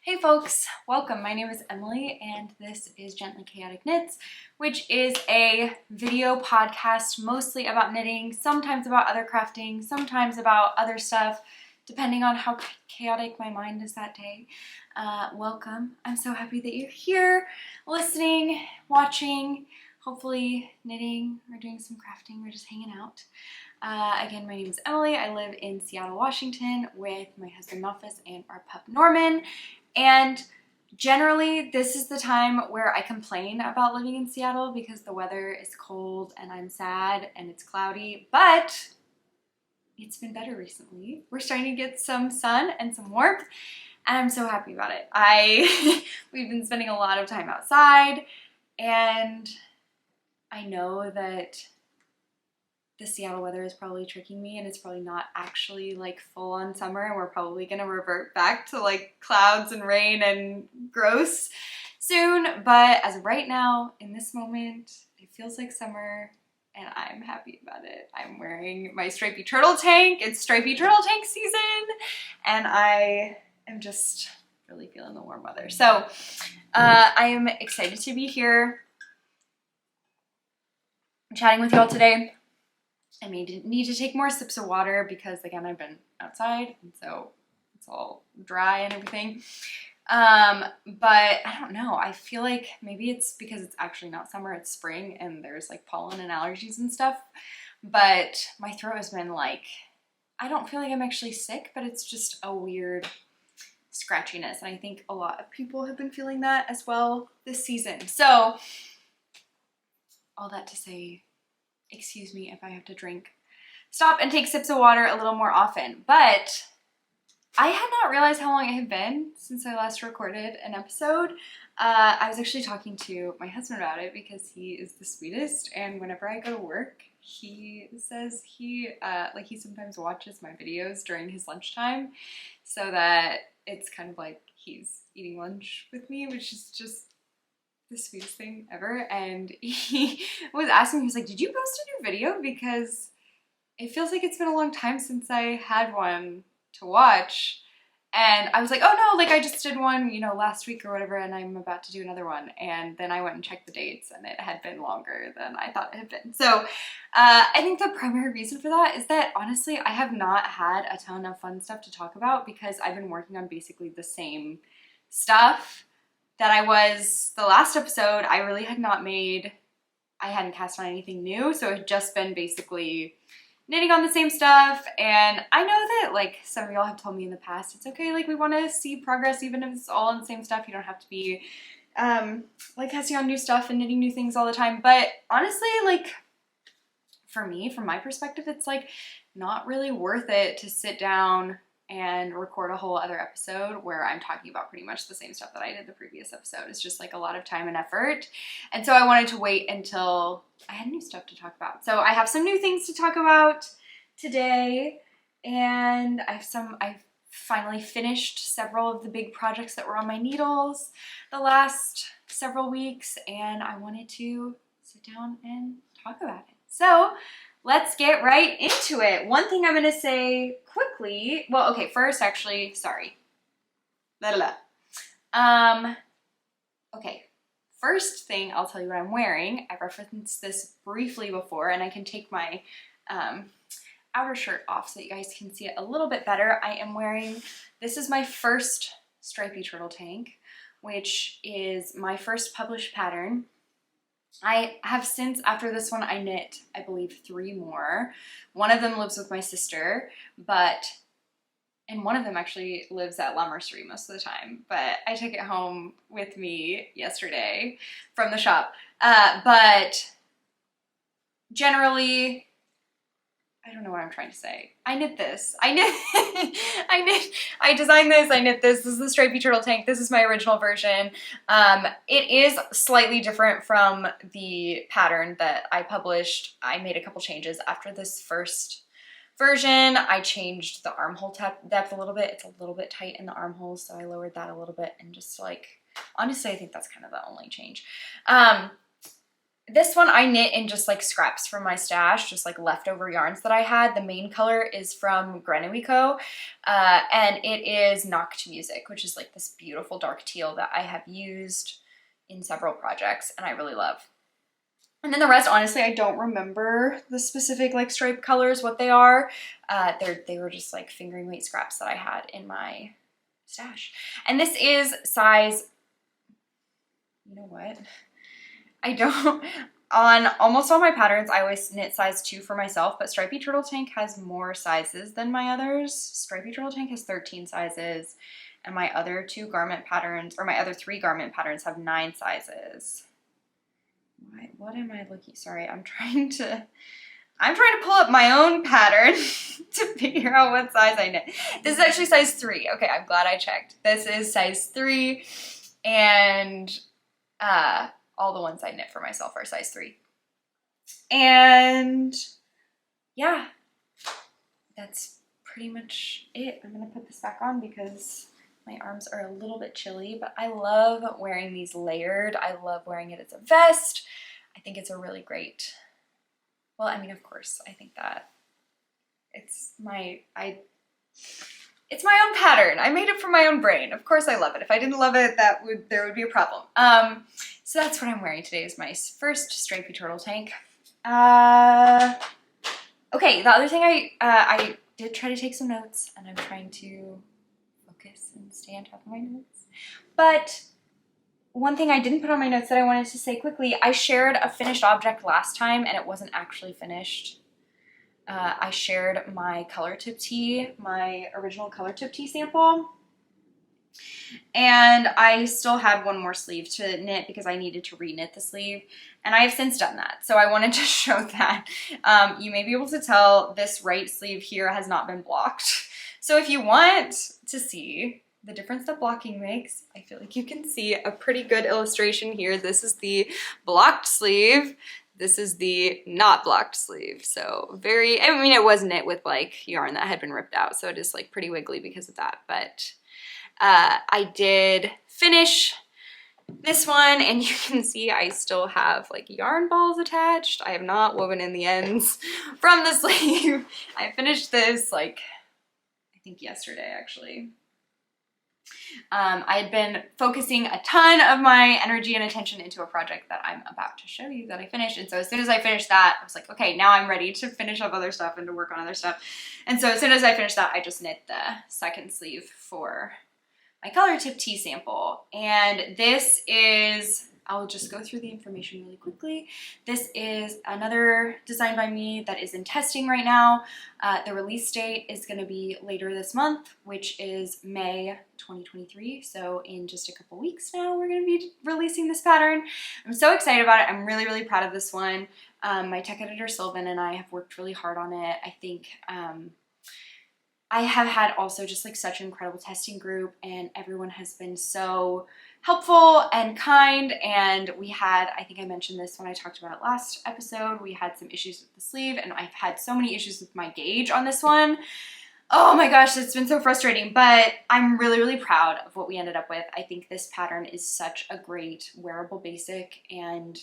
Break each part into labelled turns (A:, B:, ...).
A: Hey folks, welcome. My name is Emily and this is Gently Chaotic Knits, which is a video podcast mostly about knitting, sometimes about other crafting, sometimes about other stuff, depending on how chaotic my mind is that day. Welcome. I'm so happy that you're here, listening, watching, hopefully knitting or doing some crafting or just hanging out. Again, my name is Emily. I live in Seattle, Washington with my husband Ovis and our pup Norman. And generally, this is the time where I complain about living in Seattle because the weather is cold and I'm sad and it's cloudy, but it's been better recently. We're starting to get some sun and some warmth, and I'm so happy about it. We've been spending a lot of time outside, and I know that the Seattle weather is probably tricking me and it's probably not actually like full on summer, and we're probably gonna revert back to like clouds and rain and gross soon. But as of right now, in this moment, it feels like summer and I'm happy about it. I'm wearing my stripy turtle tank. It's stripy turtle tank season and I am just really feeling the warm weather. So I am excited to be here. I'm chatting with y'all today. I need to take more sips of water because, again, I've been outside and so it's all dry and everything. But I don't know. I feel like maybe it's because it's actually not summer, it's spring and there's like pollen and allergies and stuff. But my throat has been like, I don't feel like I'm actually sick, but it's just a weird scratchiness. And I think a lot of people have been feeling that as well this season. So all that to say, excuse me if I have to stop and take sips of water a little more often. But I had not realized how long it had been since I last recorded an episode. I was actually talking to my husband about it because he is the sweetest, and whenever I go to work, he says he sometimes watches my videos during his lunchtime so that it's kind of like he's eating lunch with me, which is just the sweetest thing ever. And he was asking me, he was like, did you post a new video? Because it feels like it's been a long time since I had one to watch. And I was like, oh no, like I just did one, you know, last week or whatever, and I'm about to do another one. And then I went and checked the dates and it had been longer than I thought it had been. So I think the primary reason for that is that honestly, I have not had a ton of fun stuff to talk about because I've been working on basically the same stuff that I was the last episode. I really had not I hadn't cast on anything new, so it had just been basically knitting on the same stuff. And I know that like some of y'all have told me in the past, it's okay, like we want to see progress even if it's all on the same stuff. You don't have to be like casting on new stuff and knitting new things all the time. But honestly, like for me, from my perspective, it's like not really worth it to sit down and record a whole other episode where I'm talking about pretty much the same stuff that I did the previous episode. It's just like a lot of time and effort. And so I wanted to wait until I had new stuff to talk about. So I have some new things to talk about today, and I've finally finished several of the big projects that were on my needles the last several weeks, and I wanted to sit down and talk about it. So let's get right into it. One thing I'm going to say quickly, well, okay, first, actually, sorry. Okay, first thing, I'll tell you what I'm wearing. I've referenced this briefly before, and I can take my outer shirt off so that you guys can see it a little bit better. I am wearing, this is my first stripy turtle tank, which is my first published pattern. I have since, after this one, I knit, I believe, 3 more. One of them lives with my sister, and one of them actually lives at La Mercerie most of the time, but I took it home with me yesterday from the shop. But generally, I don't know what I'm trying to say. I knit this. I designed this, I knit this. This is the stripy turtle tank. This is my original version. It is slightly different from the pattern that I published. I made a couple changes after this first version. I changed the armhole depth a little bit. It's a little bit tight in the armholes, so I lowered that a little bit, and just like, honestly, I think that's kind of the only change. This one I knit in just like scraps from my stash, just like leftover yarns that I had. The main color is from Grenouille, and it is Nacht Musik, which is like this beautiful dark teal that I have used in several projects and I really love. And then the rest, honestly, I don't remember the specific like stripe colors, what they are. They were just like fingering weight scraps that I had in my stash. And this is size, you know what? I don't, on almost all my patterns, I always knit size 2 for myself, but Stripey Turtle Tank has more sizes than my others. Stripey Turtle Tank has 13 sizes, and my other 2 garment patterns, or my other 3 garment patterns have 9 sizes. What am I looking, sorry, I'm trying to pull up my own pattern to figure out what size I knit. This is actually size 3. Okay, I'm glad I checked. This is size 3, and all the ones I knit for myself are size 3. And yeah, that's pretty much it. I'm gonna put this back on because my arms are a little bit chilly, but I love wearing these layered. I love wearing it as a vest. I think it's a really great, well, I mean, of course, I think that it's my own pattern. I made it from my own brain. Of course I love it. If I didn't love it, there would be a problem. So that's what I'm wearing today is my first Stripey Turtle Tank. Okay, the other thing I did try to take some notes, and I'm trying to focus and stay on top of my notes. But one thing I didn't put on my notes that I wanted to say quickly, I shared a finished object last time and it wasn't actually finished. I shared my color tip tee, my original color tip tee sample. And I still had one more sleeve to knit because I needed to re-knit the sleeve. And I have since done that. So I wanted to show that. You may be able to tell this right sleeve here has not been blocked. So if you want to see the difference that blocking makes, I feel like you can see a pretty good illustration here. This is the blocked sleeve. This is the not blocked sleeve. So very, I mean, it was knit with like yarn that had been ripped out. So it is like pretty wiggly because of that. But I did finish this one and you can see I still have like yarn balls attached. I have not woven in the ends from the sleeve. I finished this like, I think yesterday actually. I had been focusing a ton of my energy and attention into a project that I'm about to show you that I finished. And so as soon as I finished that, I was like, okay, now I'm ready to finish up other stuff and to work on other stuff. And so as soon as I finished that, I just knit the second sleeve for my color tip tee sample. And this is, I'll just go through the information really quickly. This is another design by me that is in testing right now. The release date is going to be later this month, which is May 2023. So in just a couple weeks now, we're going to be releasing this pattern. I'm so excited about it. I'm really, really proud of this one. My tech editor, Sylvan, and I have worked really hard on it. I think I have had also just like such an incredible testing group, and everyone has been so helpful and kind. And we had, I think I mentioned this when I talked about it last episode, we had some issues with the sleeve, and I've had so many issues with my gauge on this one. Oh my gosh, it's been so frustrating, but I'm really, really proud of what we ended up with. I think this pattern is such a great wearable basic, and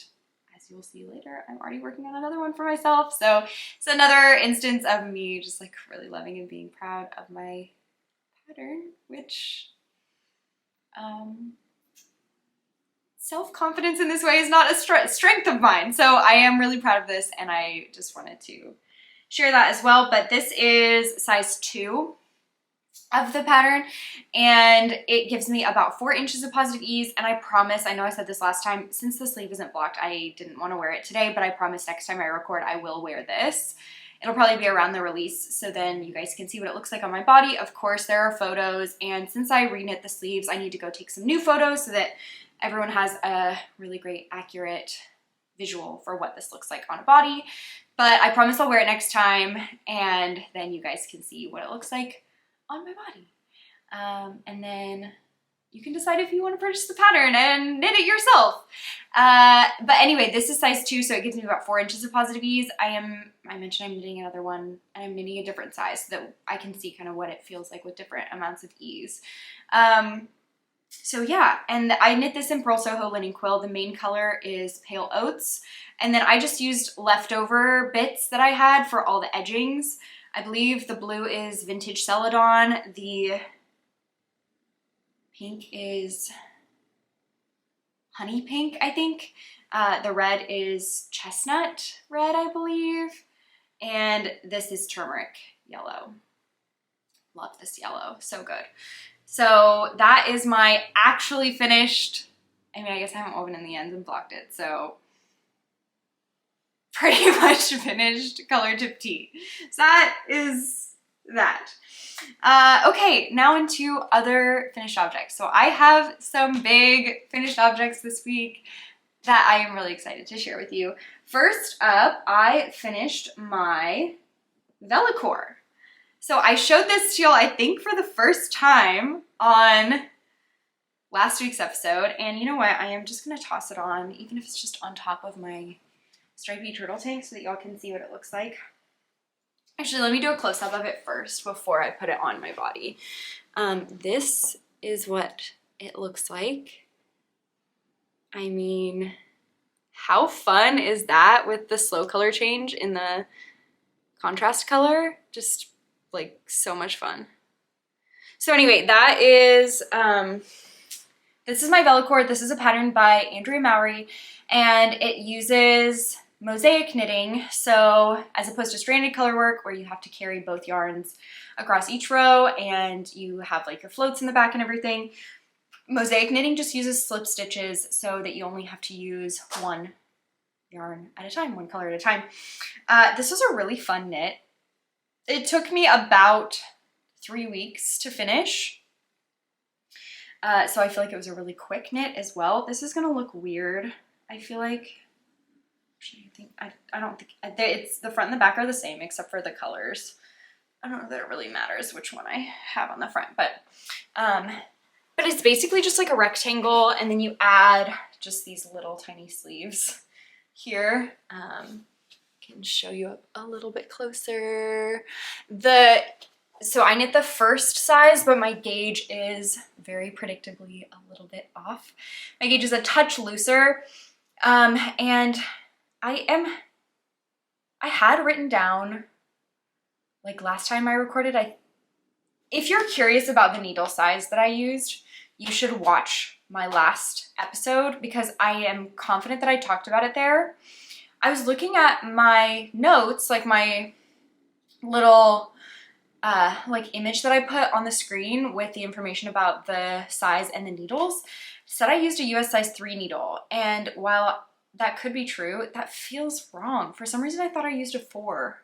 A: as you'll see later, I'm already working on another one for myself. So it's another instance of me just like really loving and being proud of my pattern, which self-confidence in this way is not a strength of mine. So I am really proud of this, and I just wanted to share that as well. But this is size 2 of the pattern, and it gives me about 4 inches of positive ease. And I promise, I know I said this last time, since the sleeve isn't blocked, I didn't want to wear it today, but I promise next time I record, I will wear this. It'll probably be around the release, so then you guys can see what it looks like on my body. Of course, there are photos, and since I reknit the sleeves, I need to go take some new photos so that everyone has a really great, accurate visual for what this looks like on a body. But I promise I'll wear it next time, and then you guys can see what it looks like on my body. And then you can decide if you want to purchase the pattern and knit it yourself. But anyway, this is size 2, so it gives me about 4 inches of positive ease. I mentioned I'm knitting another one, and I'm knitting a different size so that I can see kind of what it feels like with different amounts of ease. So yeah, and I knit this in Purl Soho Linen Quill. The main color is Pale Oats. And then I just used leftover bits that I had for all the edgings. I believe the blue is Vintage Celadon. The pink is Honey Pink, I think. The red is Chestnut Red, I believe. And this is Turmeric Yellow. Love this yellow, so good. So that is my actually finished, I mean, I guess I haven't woven in the ends and blocked it, so pretty much finished color tip tee. So that is that. Okay, now into other finished objects. So I have some big finished objects this week that I am really excited to share with you. First up, I finished my Vellichor. So I showed this to y'all, I think, for the first time on last week's episode. And you know what? I am just going to toss it on, even if it's just on top of my stripey turtle tank so that y'all can see what it looks like. Actually, let me do a close-up of it first before I put it on my body. This is what it looks like. I mean, how fun is that with the slow color change in the contrast color? Just like so much fun. So anyway, that is, this is my Vellichor. This is a pattern by Andrea Mowry, and it uses mosaic knitting. So as opposed to stranded color work where you have to carry both yarns across each row and you have like your floats in the back and everything, mosaic knitting just uses slip stitches so that you only have to use one yarn at a time, one color at a time. This was a really fun knit. It took me about 3 weeks to finish. So I feel like it was a really quick knit as well. This is gonna look weird, I feel like. I don't think, it's the front and the back are the same except for the colors. I don't know that it really matters which one I have on the front, but it's basically just like a rectangle, and then you add just these little tiny sleeves here. Can show you a little bit closer. So I knit the first size, but my gauge is very predictably a little bit off. My gauge is a touch looser, and I had written down, like last time I recorded, if you're curious about the needle size that I used, you should watch my last episode because I am confident that I talked about it there. I was looking at my notes, like my little like image that I put on the screen with the information about the size and the needles. It said I used a US size 3 needle, and while that could be true, that feels wrong. For some reason I thought I used a 4.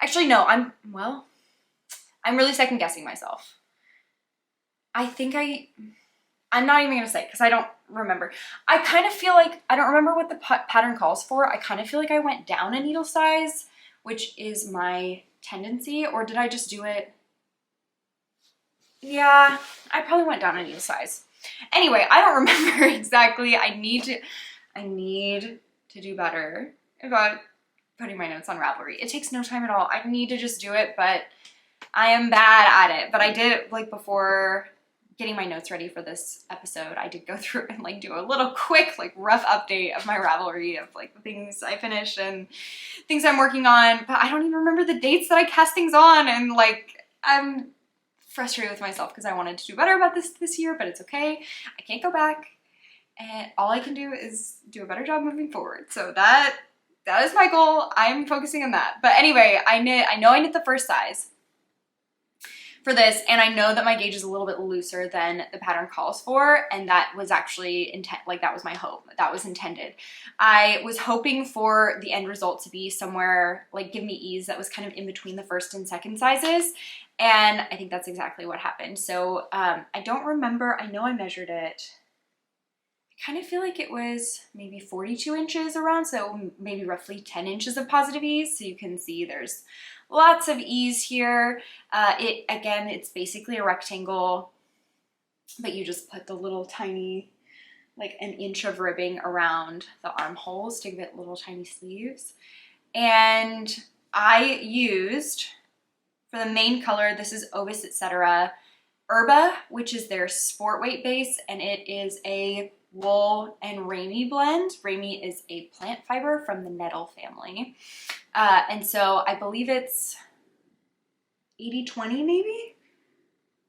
A: Actually, no, I'm really second guessing myself. I think I'm not even gonna say because I don't remember. I kind of feel like, I don't remember what the pattern calls for. I kind of feel like I went down a needle size, which is my tendency, or did I just do it? Yeah, I probably went down a needle size. Anyway, I don't remember exactly. I need to do better about putting my notes on Ravelry. It takes no time at all. I need to just do it, but I am bad at it. But I did, like, before getting my notes ready for this episode, I did go through and like do a little quick, like, rough update of my Ravelry of like the things I finished and things I'm working on, but I don't even remember the dates that I cast things on, and like I'm frustrated with myself because I wanted to do better about this year, but it's okay. I can't go back, and all I can do is do a better job moving forward. So that is my goal. I'm focusing on that. But anyway, I know I knit the first size for this, and I know that my gauge is a little bit looser than the pattern calls for, and that was actually that was my hope. That was intended. I was hoping for the end result to be somewhere like Give Me Ease that was kind of in between the first and second sizes, and I think that's exactly what happened. So I don't remember. I know I measured it. I kind of feel like it was maybe 42 inches around, so maybe roughly 10 inches of positive ease. So you can see there's lots of ease here. Again, it's basically a rectangle, but you just put the little tiny, like an inch of ribbing around the armholes to give it little tiny sleeves. And I used, for the main color, this is Ovis, etc. Herba, which is their sport weight base, and it is a wool and ramie blend. Ramie is a plant fiber from the nettle family. And so I believe it's 80-20 maybe,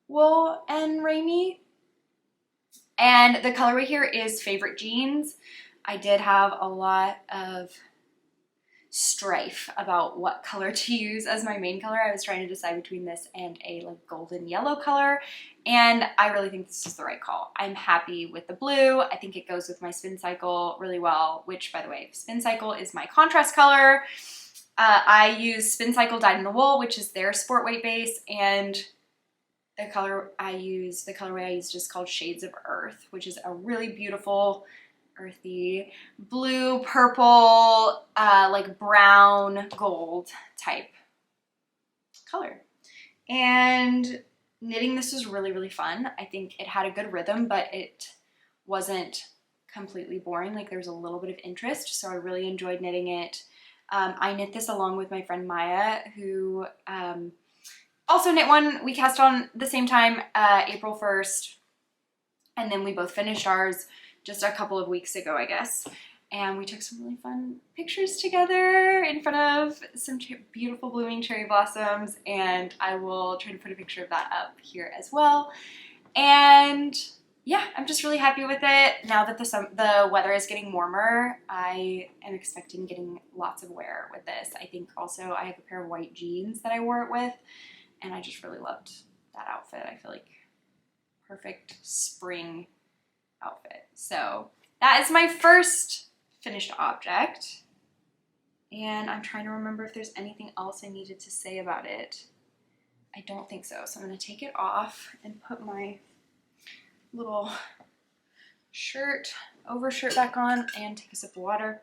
A: wool and ramie. And the colorway here is Favorite Jeans. I did have a lot of strife about what color to use as my main color. I was trying to decide between this and a like golden yellow color, and I really think this is the right call. I'm happy with the blue. I think it goes with my Spincycle really well, which, by the way, Spincycle is my contrast color. I use Spincycle Dyed in the Wool, which is their sport weight base, and the colorway I used is called Shades of Earth, which is a really beautiful, earthy, blue, purple, like brown, gold type color. And knitting this was really, really fun. I think it had a good rhythm, but it wasn't completely boring. Like there was a little bit of interest, so I really enjoyed knitting it. I knit this along with my friend Maya, who also knit one. We cast on the same time, April 1st, and then we both finished ours just a couple of weeks ago, I guess. And we took some really fun pictures together in front of some beautiful blooming cherry blossoms, and I will try to put a picture of that up here as well. And yeah, I'm just really happy with it. Now that the weather is getting warmer, I am expecting getting lots of wear with this. I think also I have a pair of white jeans that I wore it with, and I just really loved that outfit. I feel like perfect spring outfit. So that is my first finished object, and I'm trying to remember if there's anything else I needed to say about it. I don't think so. So I'm going to take it off and put my little overshirt back on and take a sip of water.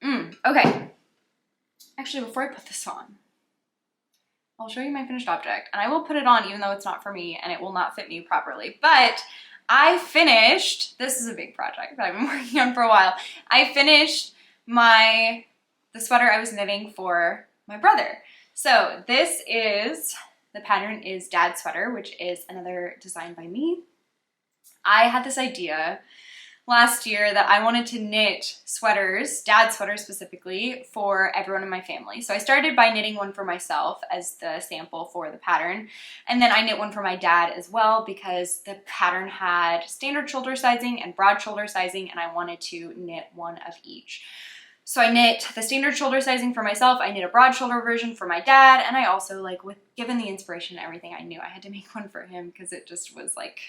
A: Okay. Actually, before I put this on, I'll show you my finished object, and I will put it on even though it's not for me and it will not fit me properly. But I finished, this is a big project that I've been working on for a while. I finished the sweater I was knitting for my brother. So this is, the pattern is Dad's Sweater, which is another design by me. I had this idea last year that I wanted to knit sweaters, Dad's sweaters specifically, for everyone in my family. So I started by knitting one for myself as the sample for the pattern, and then I knit one for my dad as well because the pattern had standard shoulder sizing and broad shoulder sizing, and I wanted to knit one of each. So I knit the standard shoulder sizing for myself, I knit a broad shoulder version for my dad, and I also, like, given the inspiration and everything, I knew I had to make one for him because it just was like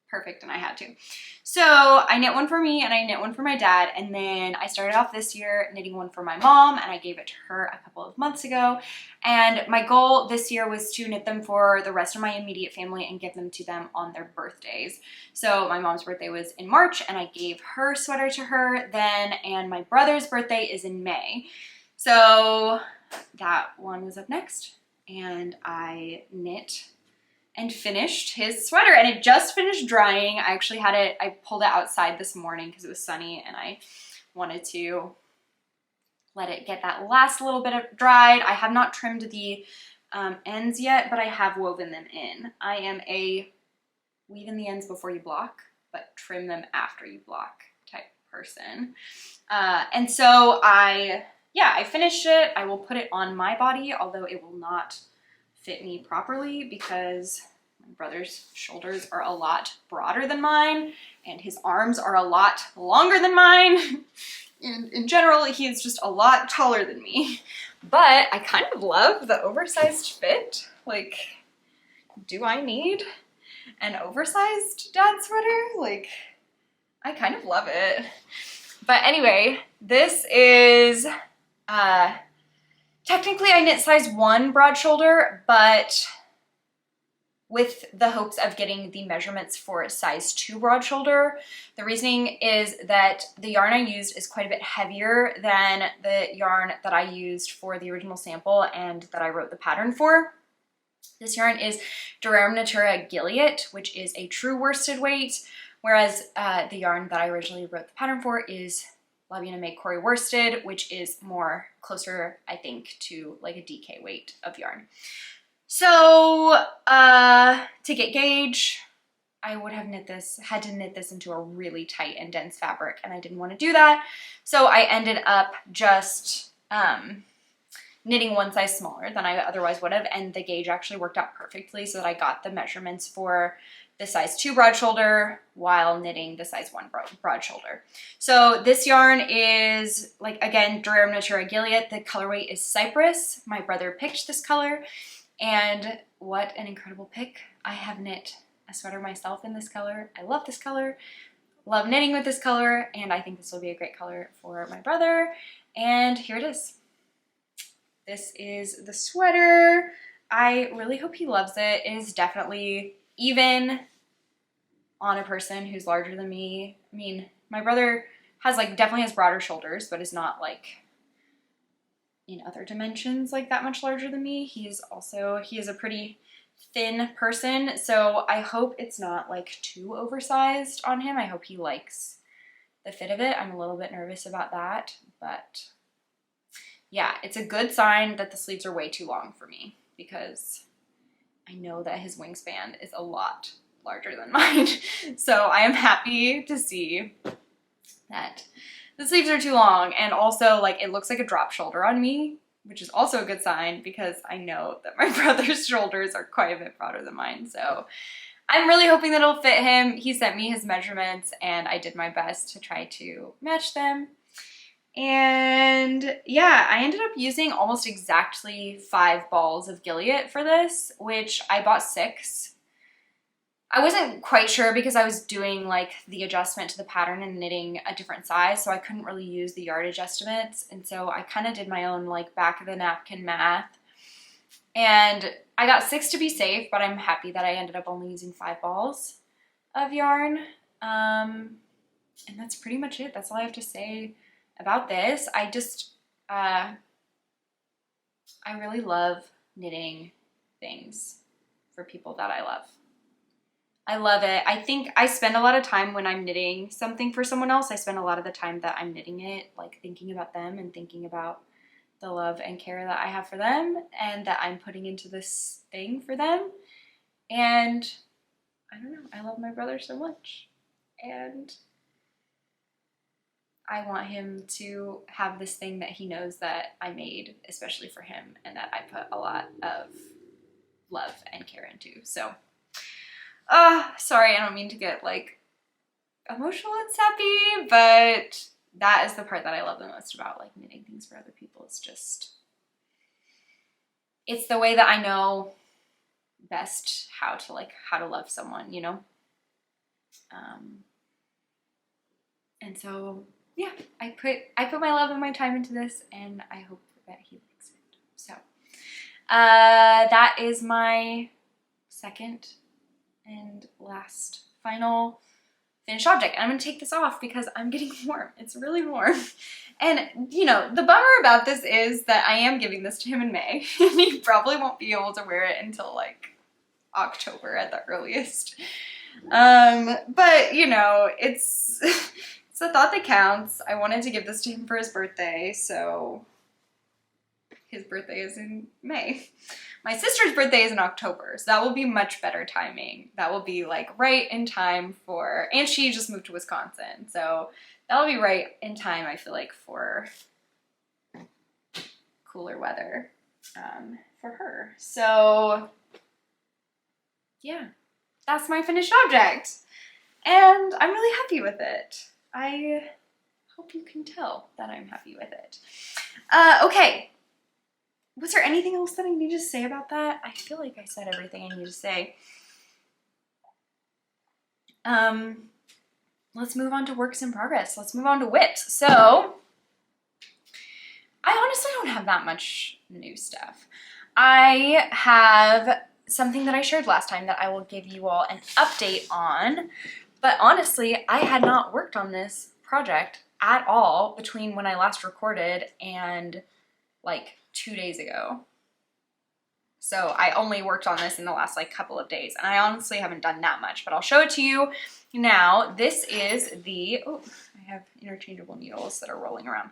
A: perfect and I had to. So I knit one for me and I knit one for my dad, and then I started off this year knitting one for my mom, and I gave it to her a couple of months ago. And my goal this year was to knit them for the rest of my immediate family and give them to them on their birthdays. So my mom's birthday was in March and I gave her sweater to her then, and my brother's birthday is in May. So that one was up next, and I knit and finished his sweater, and it just finished drying. I actually had it, I pulled it outside this morning because it was sunny and I wanted to let it get that last little bit of dried. I have not trimmed the ends yet, but I have woven them in. I am a weave in the ends before you block, but trim them after you block type person. And so I finished it. I will put it on my body, although it will not fit me properly because my brother's shoulders are a lot broader than mine and his arms are a lot longer than mine. And in general, he is just a lot taller than me. But I kind of love the oversized fit. Like, do I need an oversized dad sweater? Like, I kind of love it. But anyway, this is technically I knit size 1 broad shoulder, but with the hopes of getting the measurements for size 2 broad shoulder. The reasoning is that the yarn I used is quite a bit heavier than the yarn that I used for the original sample and that I wrote the pattern for. This yarn is Rerum Natura Gilliatt, which is a true worsted weight, whereas the yarn that I originally wrote the pattern for is Labiana May Corey worsted, which is more closer, I think, to like a DK weight of yarn. So to get gauge, I would have had to knit this into a really tight and dense fabric, and I didn't want to do that. So I ended up just knitting one size smaller than I otherwise would have, and the gauge actually worked out perfectly so that I got the measurements for the size 2 broad shoulder while knitting the size 1 broad shoulder. So this yarn is, like, again, Rerum Natura Gilliatt. The colorway is Cypres. My brother picked this color, and what an incredible pick. I have knit a sweater myself in this color. I love this color, love knitting with this color, and I think this will be a great color for my brother. And here it is. This is the sweater. I really hope he loves it. It is definitely even on a person who's larger than me. I mean, my brother has, like, definitely has broader shoulders, but is not, like, in other dimensions, like, that much larger than me. He is a pretty thin person, so I hope it's not, like, too oversized on him. I hope he likes the fit of it. I'm a little bit nervous about that, but yeah, it's a good sign that the sleeves are way too long for me, because I know that his wingspan is a lot larger than mine. So I am happy to see that the sleeves are too long, and also, like, it looks like a drop shoulder on me, which is also a good sign because I know that my brother's shoulders are quite a bit broader than mine. So I'm really hoping that it'll fit him. He sent me his measurements and I did my best to try to match them. And yeah, I ended up using almost exactly 5 balls of Gilliatt for this, which I bought 6. I wasn't quite sure because I was doing, like, the adjustment to the pattern and knitting a different size, so I couldn't really use the yardage estimates, and so I kind of did my own, like, back of the napkin math. And I got 6 to be safe, but I'm happy that I ended up only using 5 balls of yarn. And that's pretty much it. That's all I have to say about this. I really love knitting things for people that I love. I love it. I think I spend a lot of time when I'm knitting something for someone else. I spend a lot of the time that I'm knitting it, like, thinking about them and thinking about the love and care that I have for them and that I'm putting into this thing for them. And I don't know, I love my brother so much. And I want him to have this thing that he knows that I made, especially for him, and that I put a lot of love and care into. So sorry, I don't mean to get, like, emotional and sappy, but that is the part that I love the most about, like, knitting things for other people. It's just, it's the way that I know best how to love someone, you know? And so, yeah, I put my love and my time into this, and I hope that he likes it. So, that is my second and last final finished object. And I'm going to take this off because I'm getting warm. It's really warm. And, you know, the bummer about this is that I am giving this to him in May. And he probably won't be able to wear it until, like, October at the earliest. But, you know, it's the thought that counts. I wanted to give this to him for his birthday, so his birthday is in May. My sister's birthday is in October, so that will be much better timing. That will be, like, right in time for, and she just moved to Wisconsin, so that'll be right in time, I feel like, for cooler weather for her. So yeah, that's my finished object, and I'm really happy with it. I hope you can tell that I'm happy with it. Okay. Was there anything else that I need to say about that? I feel like I said everything I need to say. Let's move on to works in progress. Let's move on to whips. So, I honestly don't have that much new stuff. I have something that I shared last time that I will give you all an update on. But honestly, I had not worked on this project at all between when I last recorded and, like, 2 days ago. So I only worked on this in the last, like, couple of days, and I honestly haven't done that much, but I'll show it to you now. This is the, oh, I have interchangeable needles that are rolling around.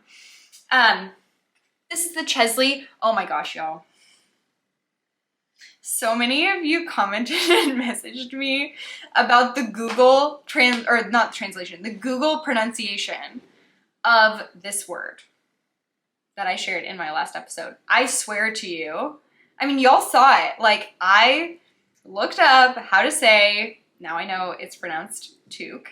A: This is the Cheslie. Oh my gosh, y'all. So many of you commented and messaged me about the Google the Google pronunciation of this word that I shared in my last episode. I swear to you, I mean, y'all saw it. Like, I looked up how to say, now I know it's pronounced Toque.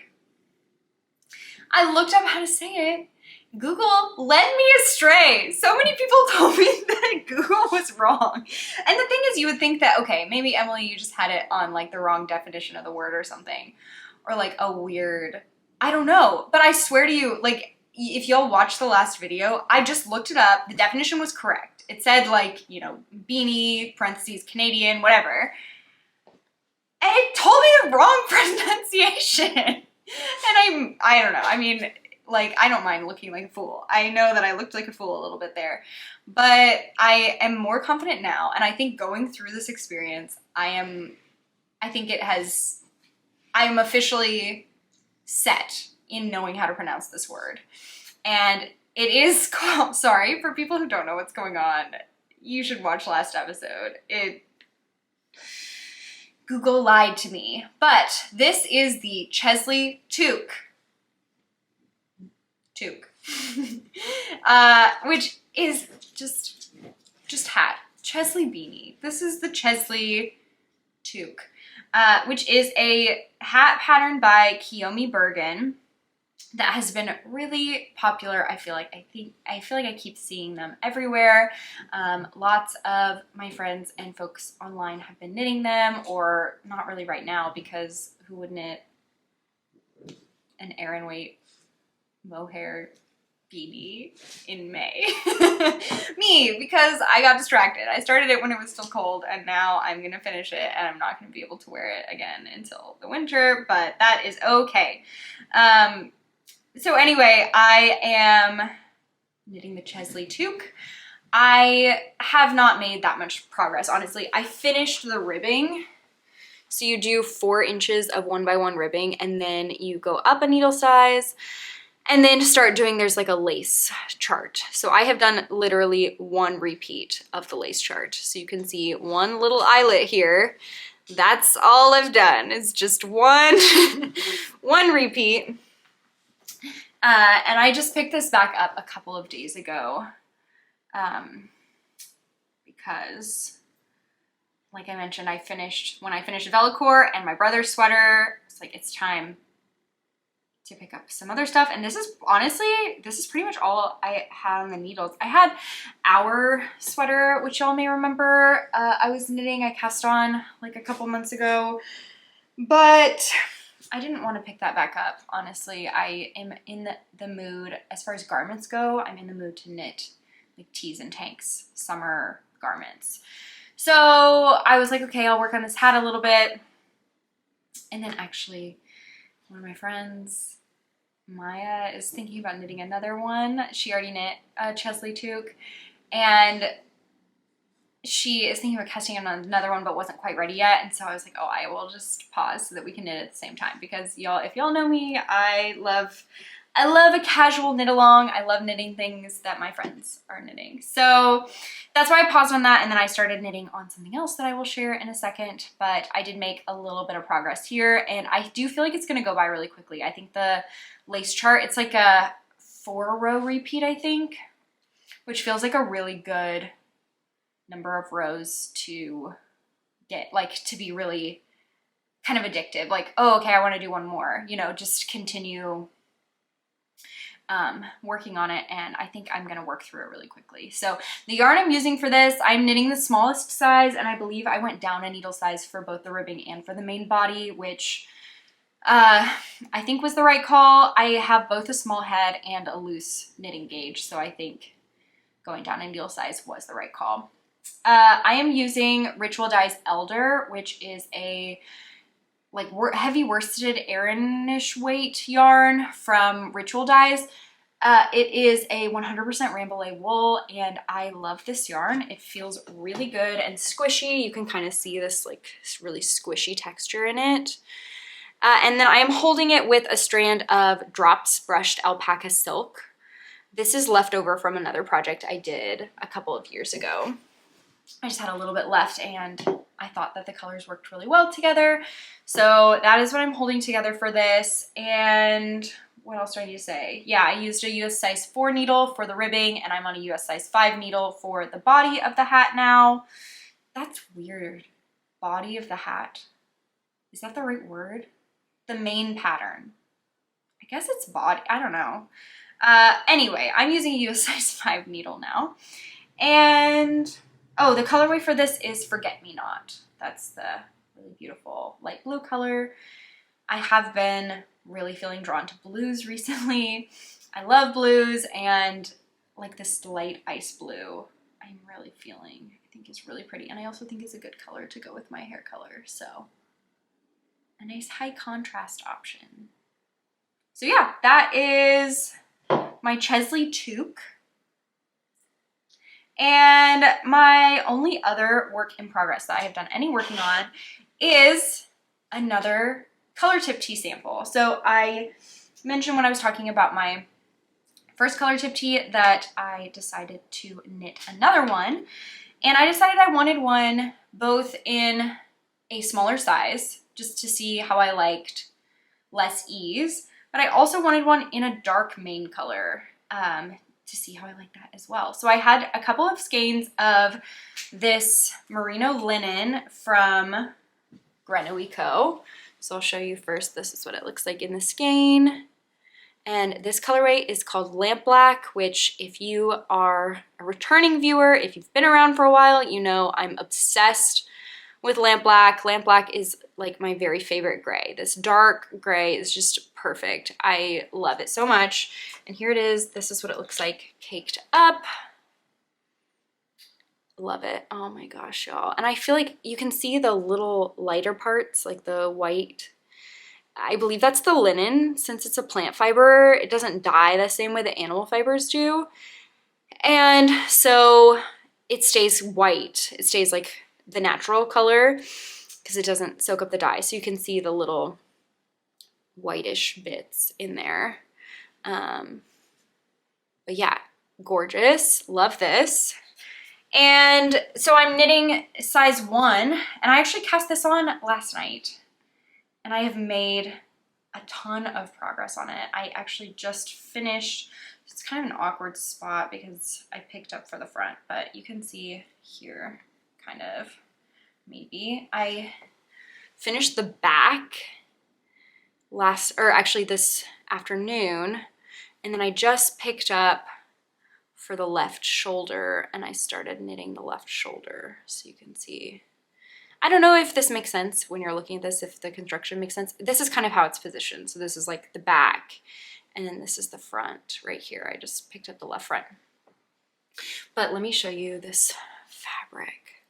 A: I looked up how to say it. Google led me astray. So many people told me that Google was wrong. And the thing is, you would think that, okay, maybe Emily, you just had it on like the wrong definition of the word or something. Or like a weird, I don't know. But I swear to you, like, if y'all watched the last video, I just looked it up. The definition was correct. It said like, you know, beanie, parentheses, Canadian, whatever. And it told me the wrong pronunciation. And I don't know. I mean, like, I don't mind looking like a fool. I know that I looked like a fool a little bit there, but I am more confident now. And I think going through this experience, I am officially set in knowing how to pronounce this word. And it is called, sorry, for people who don't know what's going on, you should watch last episode. Google lied to me. But this is the Cheslie Toque. Which is just hat. Cheslie beanie. This is the Cheslie Toque, which is a hat pattern by Kiyomi Burgin that has been really popular. I feel like I keep seeing them everywhere. Lots of my friends and folks online have been knitting them, or not really right now, because who would knit an Aran weight mohair beanie in May? Me, because I got distracted. I started it when it was still cold, and now I'm gonna finish it, and I'm not gonna be able to wear it again until the winter, but that is okay. So anyway, I am knitting the Cheslie Toque. I have not made that much progress, honestly. I finished the ribbing. So you do 4 inches of 1x1 ribbing, and then you go up a needle size. And then to start doing, there's like a lace chart. So I have done literally 1 repeat of the lace chart. So you can see one little eyelet here. That's all I've done. It's just one repeat. And I just picked this back up a couple of days ago because, like I mentioned, when I finished Vellichor and my brother's sweater, it's like, it's time to pick up some other stuff. And this is pretty much all I had on the needles. I had our sweater, which y'all may remember, I was knitting, I cast on like a couple months ago, but I didn't want to pick that back up. Honestly, I am in the mood, as far as garments go, I'm in the mood to knit like tees and tanks, summer garments. So I was like, okay, I'll work on this hat a little bit. And then actually, one of my friends, Maya, is thinking about knitting another one. She already knit a Cheslie Toque, and she is thinking about casting on another one, but wasn't quite ready yet. And so I was like, oh, I will just pause so that we can knit at the same time, because y'all, if y'all know me, I love a casual knit along. I love knitting things that my friends are knitting. So that's why I paused on that, and then I started knitting on something else that I will share in a second. But I did make a little bit of progress here, and I do feel like it's gonna go by really quickly. I think the lace chart, it's like a 4-row repeat, I think, which feels like a really good number of rows to get, like, to be really kind of addictive. Like, oh, okay, I want to do one more, you know, just continue working on it, and I think I'm gonna work through it really quickly. So the yarn I'm using for this, I'm knitting the smallest size, and I believe I went down a needle size for both the ribbing and for the main body, which I think was the right call. I have both a small head and a loose knitting gauge, so I think going down a needle size was the right call. I am using Ritual Dyes Elder, which is a like heavy worsted Aranish weight yarn from Ritual Dyes. It is a 100% Rambouillet wool, and I love this yarn. It feels really good and squishy. You can kind of see this like really squishy texture in it. And then I am holding it with a strand of Drops Brushed Alpaca Silk. This is leftover from another project I did a couple of years ago. I just had a little bit left, and I thought that the colors worked really well together. So that is what I'm holding together for this. And what else do I need to say? Yeah, I used a US size 4 needle for the ribbing, and I'm on a US size 5 needle for the body of the hat now. That's weird. Body of the hat. Is that the right word? The main pattern. I guess it's body. I don't know. Anyway, I'm using a US size 5 needle now. And, oh, the colorway for this is Forget Me Not. That's the really beautiful light blue color. I have been really feeling drawn to blues recently. I love blues, and like this light ice blue, I'm really feeling, I think is really pretty. And I also think it's a good color to go with my hair color. So a nice high contrast option. So yeah, that is my Cheslie toque. And my only other work in progress that I have done any working on is another color tip tee sample. So I mentioned when I was talking about my first color tip tee that I decided to knit another one. And I decided I wanted one both in a smaller size, just to see how I liked less ease, but I also wanted one in a dark main color to see how I like that as well. So I had a couple of skeins of this merino linen from Grenouille Co. So I'll show you first. This is what it looks like in the skein. And this colorway is called Lampblack, which if you are a returning viewer, if you've been around for a while, you know I'm obsessed with Lampblack. Lampblack is like my very favorite gray. This dark gray is just perfect. I love it so much. And here it is. This is what it looks like caked up. Love it. Oh my gosh, y'all. And I feel like you can see the little lighter parts, like the white. I believe that's the linen. Since it's a plant fiber, it doesn't dye the same way that animal fibers do. And so it stays white. It stays like the natural color because it doesn't soak up the dye. So you can see the little whitish bits in there. But yeah, gorgeous. Love this. And so I'm knitting size 1, and I actually cast this on last night, and I have made a ton of progress on it. I actually just finished. It's kind of an awkward spot because I picked up for the front, but you can see here, kind of, maybe. I finished the back this afternoon, and then I just picked up for the left shoulder, and I started knitting the left shoulder, so you can see. I don't know if this makes sense when you're looking at this, if the construction makes sense. This is kind of how it's positioned. So this is like the back, and then this is the front right here. I just picked up the left front. But let me show you this fabric.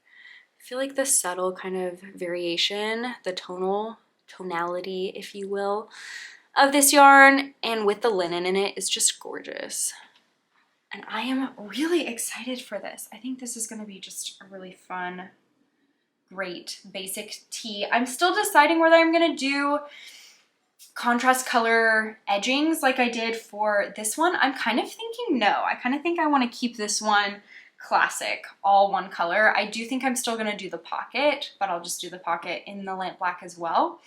A: I feel like the subtle kind of variation, the tonality, if you will, of this yarn, and with the linen in it, is just gorgeous. And I am really excited for this. I think this is going to be just a really fun, great basic tee. I'm still deciding whether I'm going to do contrast color edgings like I did for this one. I'm kind of thinking no. I kind of think I want to keep this one classic, all one color. I do think I'm still going to do the pocket, but I'll just do the pocket in the Lampblack as well.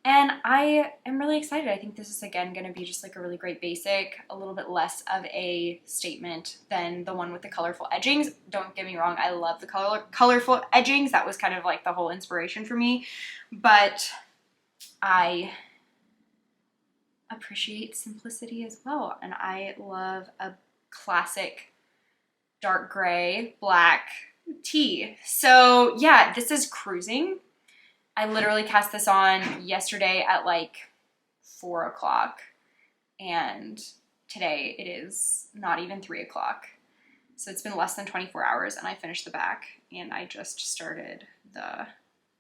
A: And I am really excited. I think this is, again, going to be just like a really great basic, a little bit less of a statement than the one with the colorful edgings. Don't get me wrong, I love the colorful edgings. That was kind of like the whole inspiration for me. But I appreciate simplicity as well. And I love a classic dark gray, black tee. So yeah, this is cruising. I literally cast this on yesterday at like 4 o'clock, and today it is not even 3 o'clock. So it's been less than 24 hours, and I finished the back, and I just started the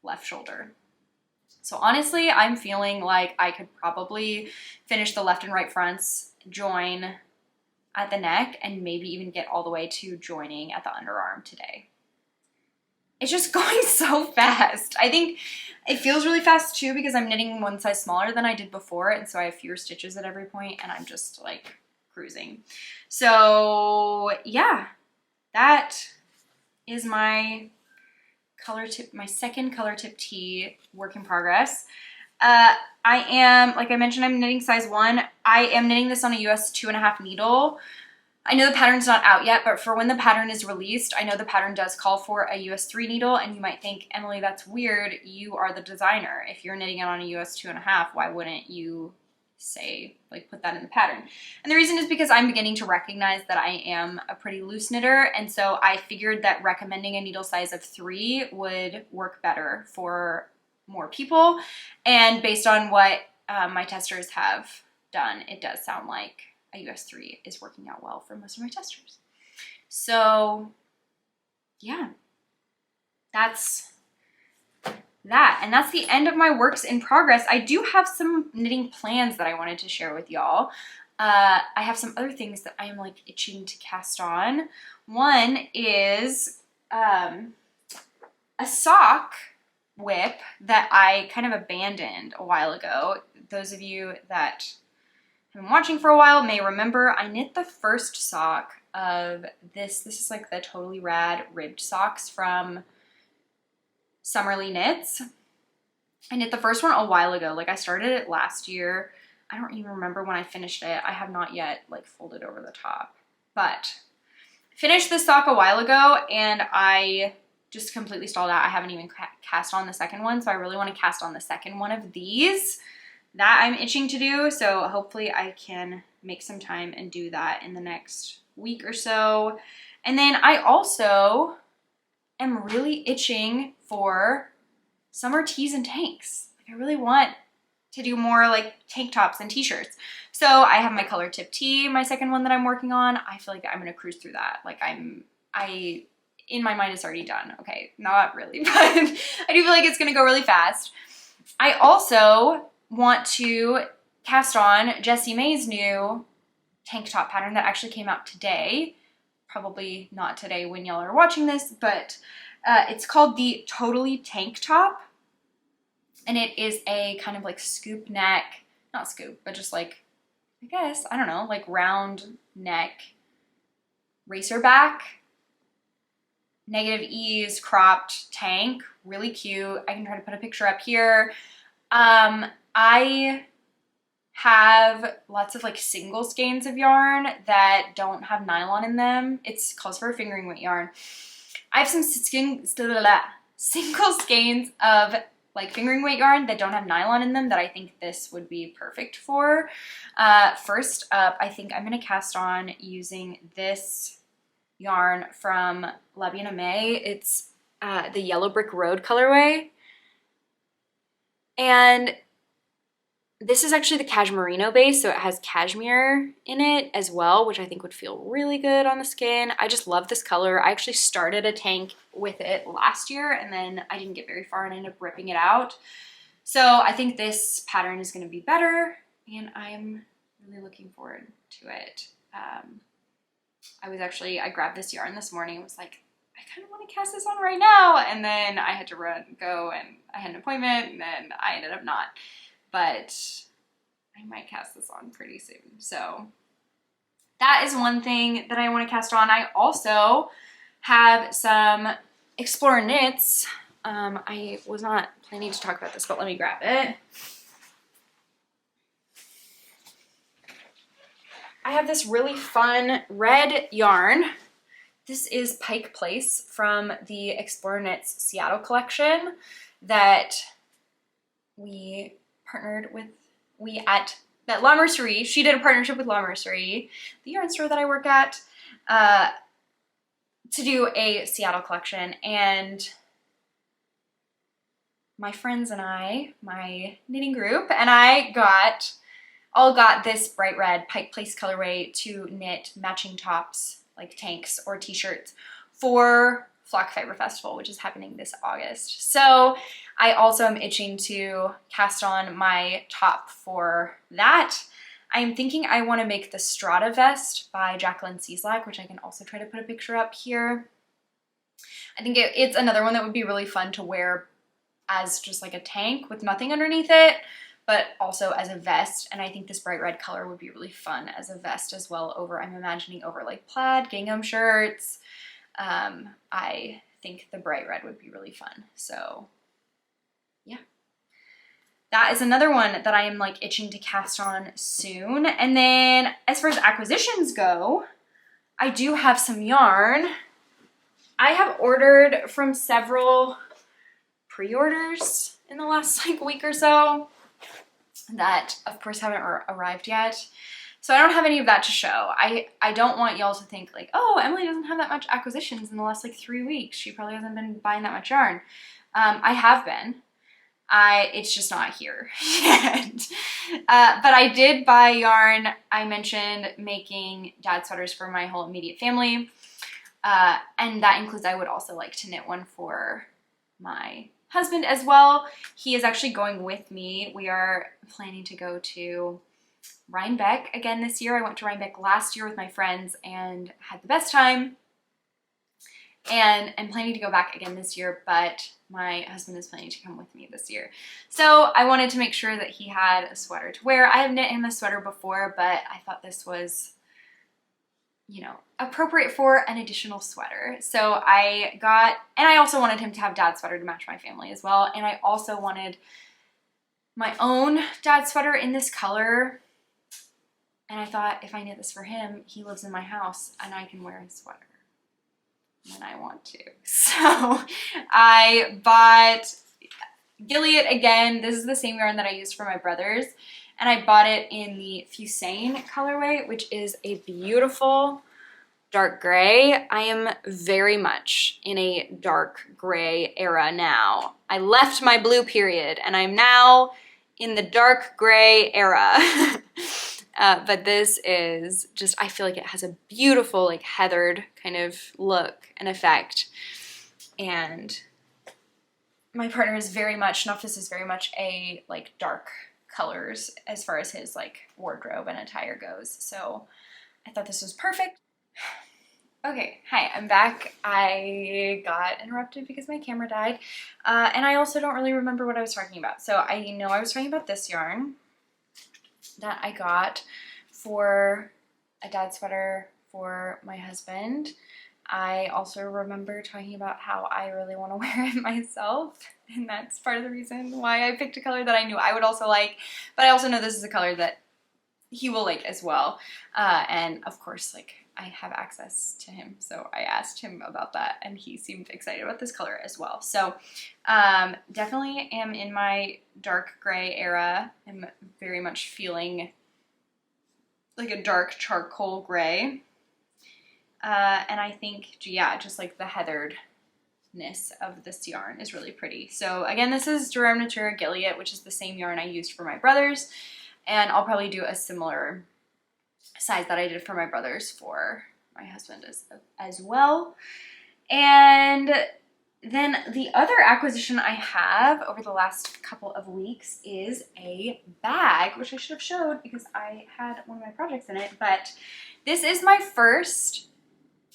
A: left shoulder. So honestly, I'm feeling like I could probably finish the left and right fronts, join at the neck, and maybe even get all the way to joining at the underarm today. It's just going so fast. I think it feels really fast too because I'm knitting one size smaller than I did before, and so I have fewer stitches at every point, and I'm just like cruising. So yeah, that is my my second color tip tee, work in progress. I am, like I mentioned, I'm knitting size 1. I am knitting this on a US 2.5 needle. I know the pattern's not out yet, but for when the pattern is released, I know the pattern does call for a US 3 needle, and you might think, Emily, that's weird. You are the designer. If you're knitting it on a US 2.5, why wouldn't you say, like, put that in the pattern? And the reason is because I'm beginning to recognize that I am a pretty loose knitter, and so I figured that recommending a needle size of 3 would work better for more people. And based on what my testers have done, it does sound like a US 3 is working out well for most of my testers. So yeah, that's that. And that's the end of my works in progress. I do have some knitting plans that I wanted to share with y'all. I have some other things that I am like itching to cast on. One is a sock whip that I kind of abandoned a while ago. Those of you that have been watching for a while may remember I knit the first sock of this. This is like the Totally Rad ribbed socks from Summerly Knits. I knit the first one a while ago. Like I started it last year. I don't even remember when I finished it. I have not yet like folded over the top, but I finished this sock a while ago and I just completely stalled out. I haven't even cast on the second one, so I really want to cast on the second one of these. That I'm itching to do, so hopefully I can make some time and do that in the next week or so. And then I also am really itching for summer tees and tanks. Like I really want to do more like tank tops and t-shirts. So I have my color tip tee, my second one that I'm working on. I feel like I'm gonna cruise through that. Like in my mind it's already done. Okay, not really, but I do feel like it's gonna go really fast. I also want to cast on Jessie May's new tank top pattern that actually came out today. Probably not today when y'all are watching this, but it's called the Totally Tank Top. And it is a kind of like scoop neck, not scoop, but just like, I guess, I don't know, like round neck, racer back, negative ease, cropped tank, really cute. I can try to put a picture up here. I have lots of like single skeins of yarn that don't have nylon in them. It's calls for a fingering weight yarn. I have some single skeins of like fingering weight yarn that don't have nylon in them that I think this would be perfect for. First up, I think I'm gonna cast on using this yarn from La Bien Aimée. It's the Yellow Brick Road colorway. And this is actually the Cashmerino base, so it has cashmere in it as well, which I think would feel really good on the skin. I just love this color. I actually started a tank with it last year, and then I didn't get very far and ended up ripping it out. So I think this pattern is going to be better, and I'm really looking forward to it. I grabbed this yarn this morning and was like, I kind of want to cast this on right now, and then I had to go, and I had an appointment, and then I ended up not. But I might cast this on pretty soon. So that is one thing that I want to cast on. I also have some Explorer knits. I was not planning to talk about this, but let me grab it. I have this really fun red yarn. This is Pike Place from the Explorer Knits Seattle collection that we partnered with, that La Mercerie. She did a partnership with La Mercerie, the yarn store that I work at, to do a Seattle collection. And my friends and I, my knitting group, and I all got this bright red Pike Place colorway to knit matching tops, like tanks or t-shirts, for Flock Fiber Festival, which is happening this August. So I also am itching to cast on my top for that. I'm thinking I want to make the Strata vest by Jacqueline Cieslak, which I can also try to put a picture up here. I think it's another one that would be really fun to wear as just like a tank with nothing underneath it, but also as a vest. And I think this bright red color would be really fun as a vest as well I'm imagining over like plaid gingham shirts. I think the bright red would be really fun. So yeah. That is another one that I am like itching to cast on soon. And then as far as acquisitions go, I do have some yarn. I have ordered from several pre-orders in the last like week or so that of course haven't arrived yet. So I don't have any of that to show. I don't want y'all to think like, oh, Emily doesn't have that much acquisitions in the last like 3 weeks. She probably hasn't been buying that much yarn. I have been. It's just not here yet. But I did buy yarn. I mentioned making dad sweaters for my whole immediate family. And that includes, I would also like to knit one for my husband as well. He is actually going with me. We are planning to go to Rhinebeck again this year. I went to Rhinebeck last year with my friends and had the best time. And I'm planning to go back again this year, but my husband is planning to come with me this year. So I wanted to make sure that he had a sweater to wear. I have knit him a sweater before, but I thought this was, you know, appropriate for an additional sweater. So I got, and I also wanted him to have dad sweater to match my family as well. And I also wanted my own dad sweater in this color. And I thought if I knit this for him, he lives in my house and I can wear his sweater when I want to. So I bought Gilliatt again. This is the same yarn that I used for my brothers. And I bought it in the Fusane colorway, which is a beautiful dark gray. I am very much in a dark gray era now. I left my blue period and I'm now in the dark gray era. But this is just, I feel like it has a beautiful like heathered kind of look and effect. And my partner is very much, Noftis is very much a like dark colors as far as his like wardrobe and attire goes. So I thought this was perfect. Okay, hi, I'm back. I got interrupted because my camera died. And I also don't really remember what I was talking about. So I know I was talking about this yarn that I got for a dad sweater for my husband. I also remember talking about how I really want to wear it myself, and that's part of the reason why I picked a color that I knew I would also like, but I also know this is a color that he will like as well. And of course, like, I have access to him, so I asked him about that, and he seemed excited about this color as well. So definitely am in my dark gray era. I'm very much feeling like a dark charcoal gray. And I think, yeah, just like the heatheredness of this yarn is really pretty. So again, this is Rerum Natura Gilliatt, which is the same yarn I used for my brothers, and I'll probably do a similar size that I did for my brothers for my husband as well. And then the other acquisition I have over the last couple of weeks is a bag, which I should have showed because I had one of my projects in it, but this is my first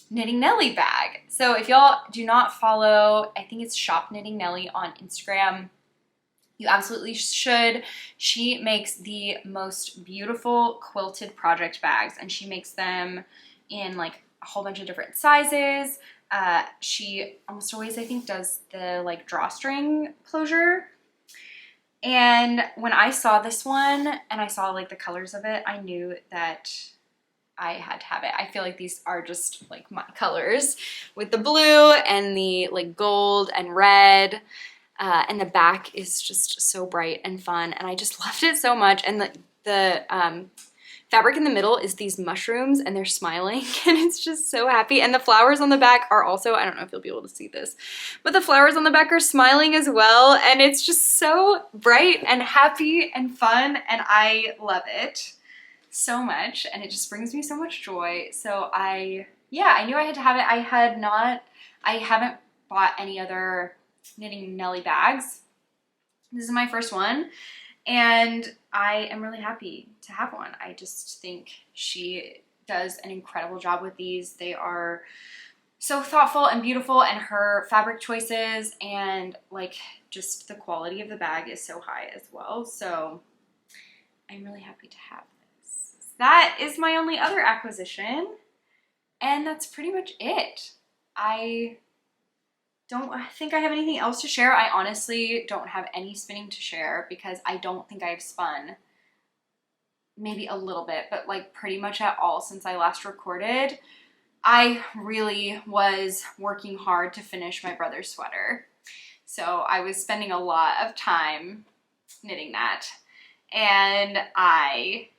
A: Knitting Nelly bag. So if y'all do not follow, I think it's Shop Knitting Nelly on Instagram, you absolutely should. She makes the most beautiful quilted project bags, and she makes them in like a whole bunch of different sizes. She almost always, I think, does the like drawstring closure. And when I saw this one and I saw like the colors of it, I knew that I had to have it. I feel like these are just like my colors with the blue and the like gold and red. And the back is just so bright and fun, and I just loved it so much. And the fabric in the middle is these mushrooms, and they're smiling, and it's just so happy. And the flowers on the back are also, I don't know if you'll be able to see this, but the flowers on the back are smiling as well, and it's just so bright and happy and fun, and I love it so much, and it just brings me so much joy. So I knew I had to have it. I haven't bought any other Knitting Nelly bags. This is my first one, and I am really happy to have one. I just think she does an incredible job with these. They are so thoughtful and beautiful, and her fabric choices and like just the quality of the bag is so high as well. So I'm really happy to have this. That is my only other acquisition, and that's pretty much it. I don't think I have anything else to share. I honestly don't have any spinning to share because I don't think I've spun maybe a little bit, but like pretty much at all since I last recorded. I really was working hard to finish my brother's sweater. So I was spending a lot of time knitting that, and I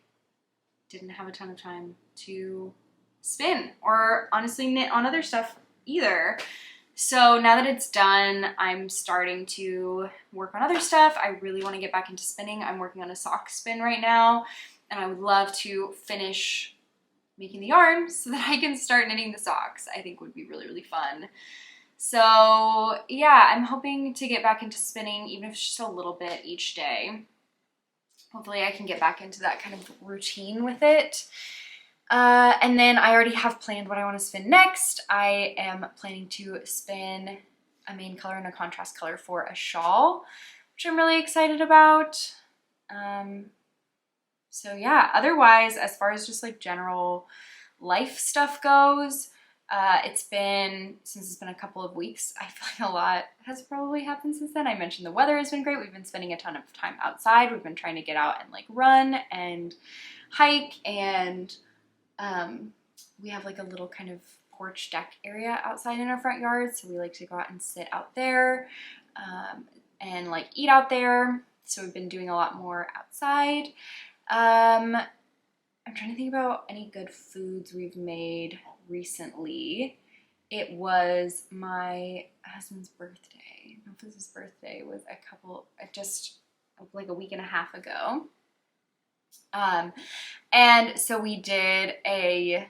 A: didn't have a ton of time to spin or honestly knit on other stuff either. So now that it's done, I'm starting to work on other stuff. I really want to get back into spinning. I'm working on a sock spin right now, and I would love to finish making the yarn so that I can start knitting the socks. I think would be really, really fun. So yeah, I'm hoping to get back into spinning, even if it's just a little bit each day. Hopefully I can get back into that kind of routine with it. And then I already have planned what I want to spin next. I am planning to spin a main color and a contrast color for a shawl, which I'm really excited about. So yeah, otherwise, as far as just like general life stuff goes, since it's been a couple of weeks, I feel like a lot has probably happened since then. I mentioned the weather has been great. We've been spending a ton of time outside. We've been trying to get out and like run and hike, and we have like a little kind of porch deck area outside in our front yard, so we like to go out and sit out there and like eat out there. So we've been doing a lot more outside. I'm trying to think about any good foods we've made recently. It was my husband's birthday. His birthday was just like a week and a half ago. And so we did a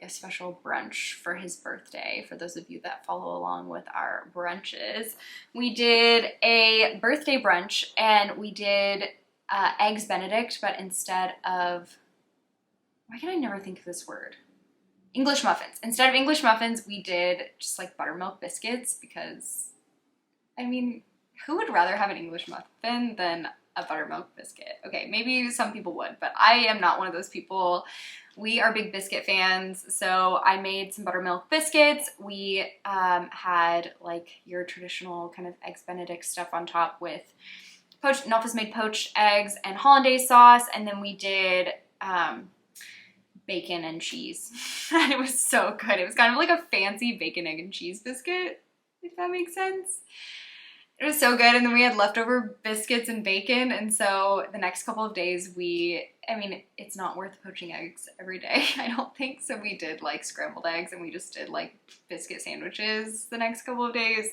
A: special brunch for his birthday. For those of you that follow along with our brunches, we did a birthday brunch, and we did eggs Benedict, but instead of, why can I never think of this word? English muffins. Instead of English muffins, we did just like buttermilk biscuits, because, I mean, who would rather have an English muffin than a buttermilk biscuit? Okay, maybe some people would, but I am not one of those people. We are big biscuit fans, so I made some buttermilk biscuits. We had like your traditional kind of eggs Benedict stuff on top with Nalfa's made poached eggs and hollandaise sauce, and then we did bacon and cheese. And it was so good. It was kind of like a fancy bacon, egg, and cheese biscuit, if that makes sense. It was so good, and then we had leftover biscuits and bacon, and so the next couple of days it's not worth poaching eggs every day, I don't think, so we did like scrambled eggs, and we just did like biscuit sandwiches the next couple of days.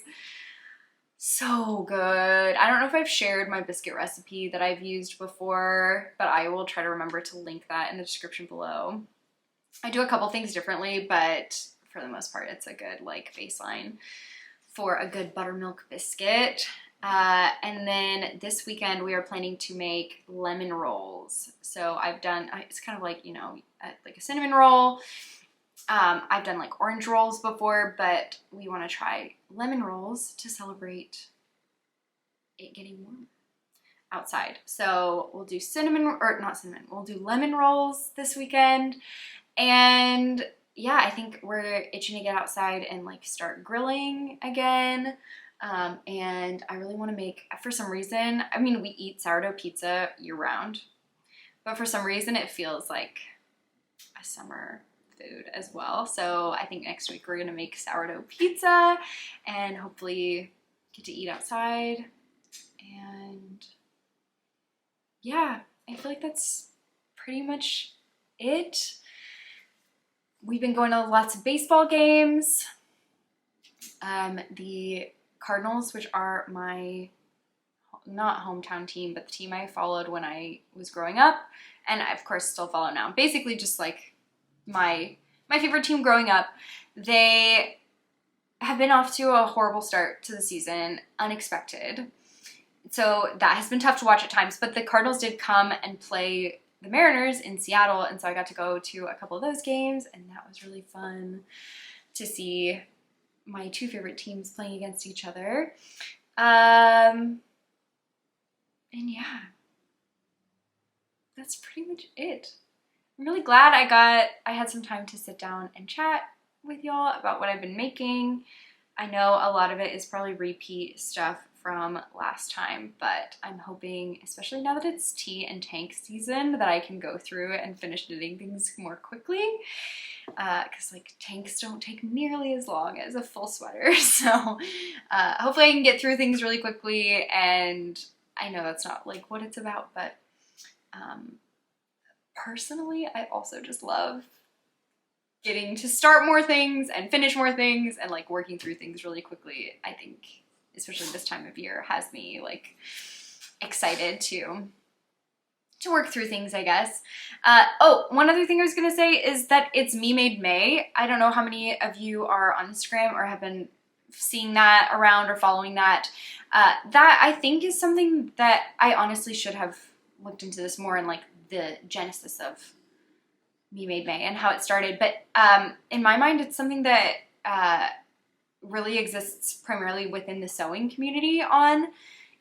A: So good. I don't know if I've shared my biscuit recipe that I've used before, but I will try to remember to link that in the description below. I do a couple things differently, but for the most part, it's a good like baseline for a good buttermilk biscuit. And then this weekend we are planning to make lemon rolls. So it's kind of like, like a cinnamon roll. I've done like orange rolls before, but we want to try lemon rolls to celebrate it getting warmer outside. So we'll do we'll do lemon rolls this weekend. And yeah, I think we're itching to get outside and like start grilling again. And I really want to make, for some reason, we eat sourdough pizza year round, but for some reason it feels like a summer food as well. So I think next week we're gonna make sourdough pizza and hopefully get to eat outside. And yeah, I feel like that's pretty much it. We've been going to lots of baseball games. The Cardinals, which are my not hometown team, but the team I followed when I was growing up, and I of course still follow now, basically just like my favorite team growing up, they have been off to a horrible start to the season, unexpected. So that has been tough to watch at times, but the Cardinals did come and play the Mariners in Seattle, and so I got to go to a couple of those games, and that was really fun to see my two favorite teams playing against each other. And yeah, that's pretty much it. I'm really glad I had some time to sit down and chat with y'all about what I've been making. I know a lot of it is probably repeat stuff from last time, but I'm hoping, especially now that it's tea and tank season, that I can go through and finish knitting things more quickly, because like tanks don't take nearly as long as a full sweater. So hopefully I can get through things really quickly, and I know that's not like what it's about, but personally I also just love getting to start more things and finish more things and like working through things really quickly. I think especially this time of year has me like excited to work through things, I guess. Oh, one other thing I was gonna say is that it's Me Made May. I don't know how many of you are on Instagram or have been seeing that around or following that. That I think is something that I honestly should have looked into this more, and like the genesis of Me Made May and how it started. But in my mind, it's something that really exists primarily within the sewing community on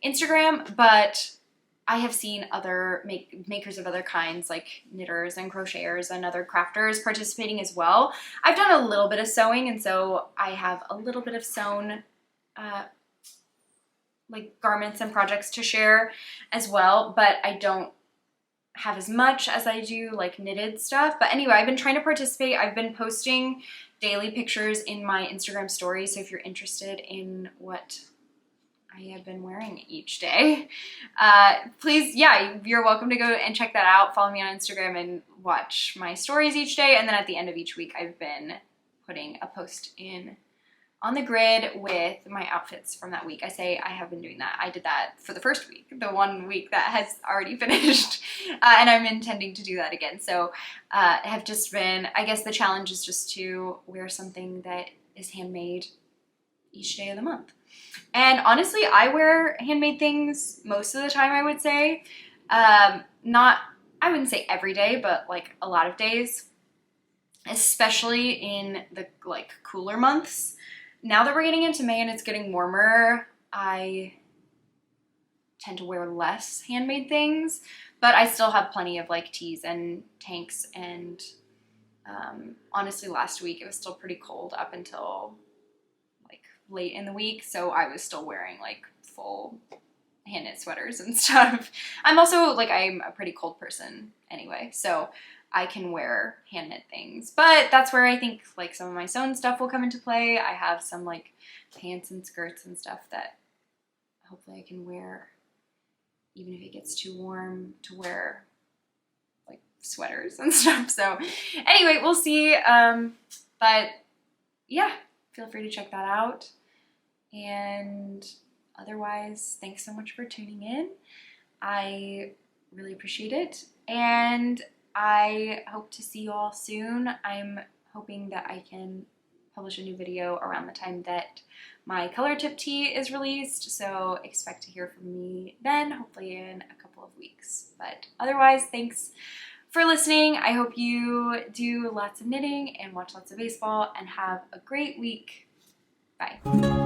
A: Instagram, but I have seen other makers of other kinds, like knitters and crocheters and other crafters, participating as well. I've done a little bit of sewing, and so I have a little bit of sewn like garments and projects to share as well, but I don't have as much as I do like knitted stuff. But anyway, I've been trying to participate. I've been posting daily pictures in my Instagram stories, so if you're interested in what I have been wearing each day, please, yeah, you're welcome to go and check that out. Follow me on Instagram and watch my stories each day, and then at the end of each week I've been putting a post in on the grid with my outfits from that week. I say I have been doing that. I did that for the first week, the 1 week that has already finished, and I'm intending to do that again. So have just been, I guess the challenge is just to wear something that is handmade each day of the month. And honestly, I wear handmade things most of the time, I would say. Not, I wouldn't say every day, but like a lot of days, especially in the like cooler months. Now that we're getting into May and it's getting warmer, I tend to wear less handmade things, but I still have plenty of like tees and tanks, and honestly last week it was still pretty cold up until like late in the week, so I was still wearing like full hand knit sweaters and stuff. I'm also like, I'm a pretty cold person anyway, so I can wear hand knit things, but that's where I think like some of my sewn stuff will come into play. I have some like pants and skirts and stuff that hopefully I can wear even if it gets too warm to wear like sweaters and stuff. So anyway, we'll see. But yeah, feel free to check that out. And otherwise, thanks so much for tuning in. I really appreciate it. And I hope to see you all soon. I'm hoping that I can publish a new video around the time that my color tip tee is released, so expect to hear from me then, hopefully in a couple of weeks. But otherwise, thanks for listening. I hope you do lots of knitting and watch lots of baseball and have a great week. Bye.